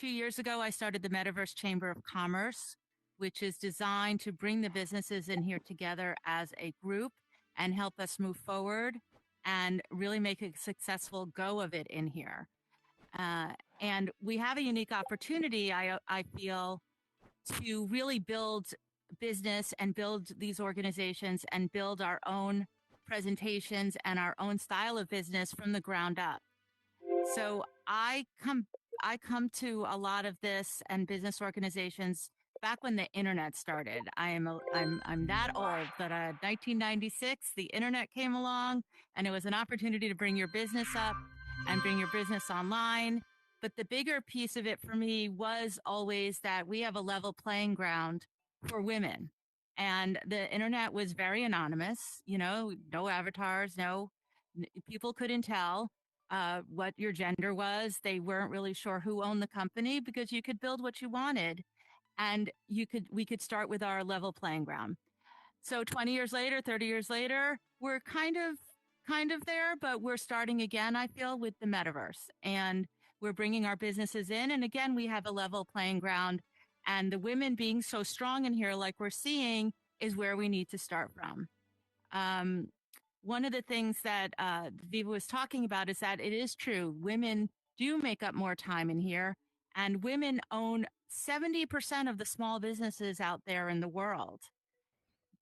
2 years ago, I started the Metaverse Chamber of Commerce, which is designed to bring the businesses in here together as a group and help us move forward and really make a successful go of it in here. And we have a unique opportunity, I feel, to really build business and build these organizations and build our own presentations and our own style of business from the ground up. So I come to a lot of this and business organizations back when the internet started. I'm that old that 1996 the internet came along, and it was an opportunity to bring your business up and bring your business online. But the bigger piece of it for me was always that we have a level playing ground for women. And the internet was very anonymous, no avatars, people couldn't tell what your gender was. They weren't really sure who owned the company because you could build what you wanted, and we could start with our level playing ground. So 20 years later, 30 years later, we're kind of there, but we're starting again, I feel, with the metaverse, and we're bringing our businesses in. And again, we have a level playing ground, and the women being so strong in here, like we're seeing, is where we need to start from. One of the things that Viva was talking about is that it is true. Women do make up more time in here, and women own 70% of the small businesses out there in the world.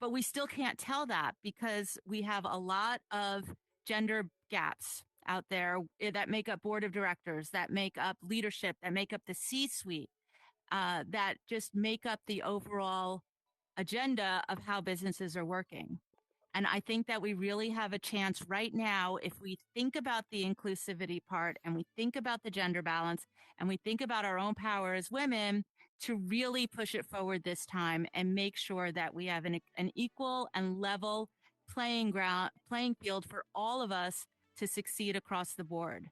But we still can't tell that because we have a lot of gender gaps out there that make up board of directors, that make up leadership, that make up the C-suite, that just make up the overall agenda of how businesses are working. And I think that we really have a chance right now, if we think about the inclusivity part and we think about the gender balance and we think about our own power as women, to really push it forward this time and make sure that we have an equal and level playing field for all of us to succeed across the board.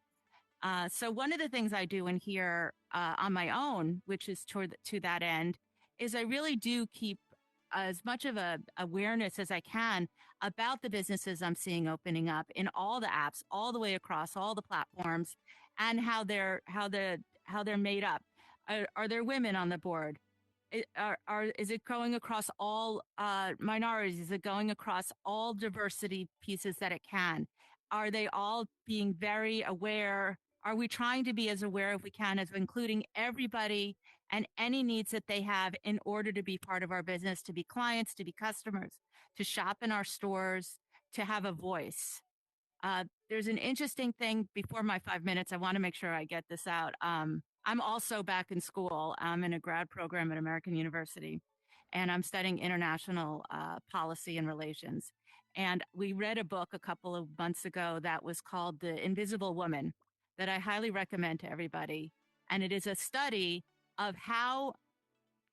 So one of the things I do in here on my own, which is to that end, is I really do keep as much of a awareness as I can about the businesses I'm seeing opening up in all the apps, all the way across all the platforms, and how they're made up. Are there women on the board? Is it going across all minorities? Is it going across all diversity pieces that it can? Are they all being very aware? Are we trying to be as aware as we can as including everybody and any needs that they have in order to be part of our business, to be clients, to be customers, to shop in our stores, to have a voice? There's an interesting thing before my 5 minutes. I want to make sure I get this out. I'm also back in school. I'm in a grad program at American University, and I'm studying international policy and relations. And we read a book a couple of months ago that was called The Invisible Woman, that I highly recommend to everybody. And it is a study of how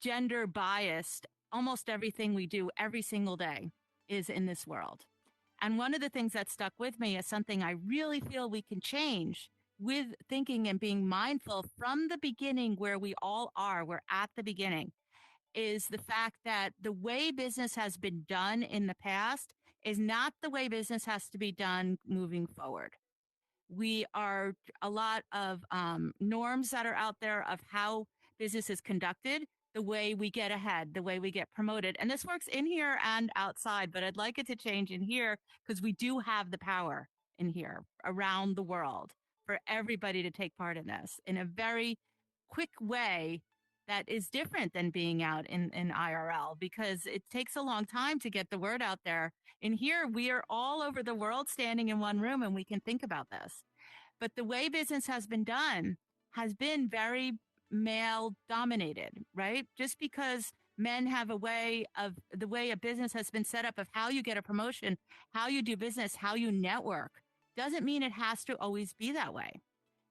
gender biased almost everything we do every single day is in this world. And one of the things that stuck with me is something I really feel we can change with thinking and being mindful from the beginning, where we all are. We're at the beginning, is the fact that the way business has been done in the past is not the way business has to be done moving forward. We are a lot of norms that are out there of how business is conducted, the way we get ahead, the way we get promoted. And this works in here and outside, but I'd like it to change in here because we do have the power in here around the world for everybody to take part in this in a very quick way that is different than being out in IRL, because it takes a long time to get the word out there. In here, we are all over the world standing in one room and we can think about this. But the way business has been done has been very male dominated, right? Just because men have the way a business has been set up of how you get a promotion, how you do business, how you network, doesn't mean it has to always be that way.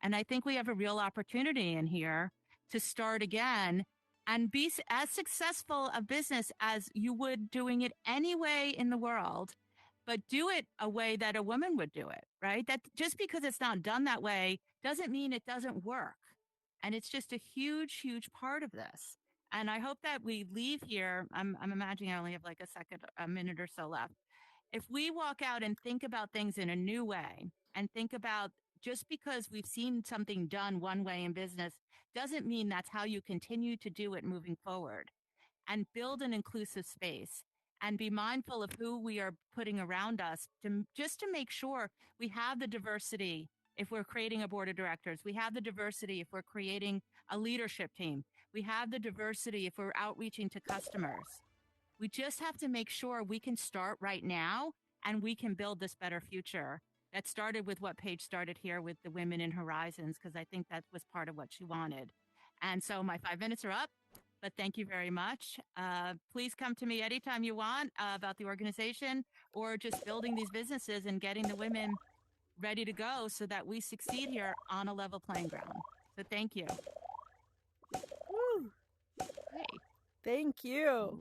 And I think we have a real opportunity in here to start again and be as successful a business as you would doing it any way in the world, but do it a way that a woman would do it, right? That just because it's not done that way doesn't mean it doesn't work. And it's just a huge, huge part of this. And I hope that we leave here. I'm imagining I only have like a minute or so left. If we walk out and think about things in a new way and think about just because we've seen something done one way in business doesn't mean that's how you continue to do it moving forward. And build an inclusive space and be mindful of who we are putting around us to just to make sure we have the diversity. If we're creating a board of directors, we have the diversity. If we're creating a leadership team, we have the diversity. If we're outreaching to customers, we just have to make sure we can start right now and we can build this better future. That started with what Paige started here with the Women in Horizons, because I think that was part of what she wanted. And so my 5 minutes are up, but thank you very much. Please come to me anytime you want about the organization or just building these businesses and getting the women ready to go so that we succeed here on a level playing ground. So thank you. Woo. Hey. Thank you.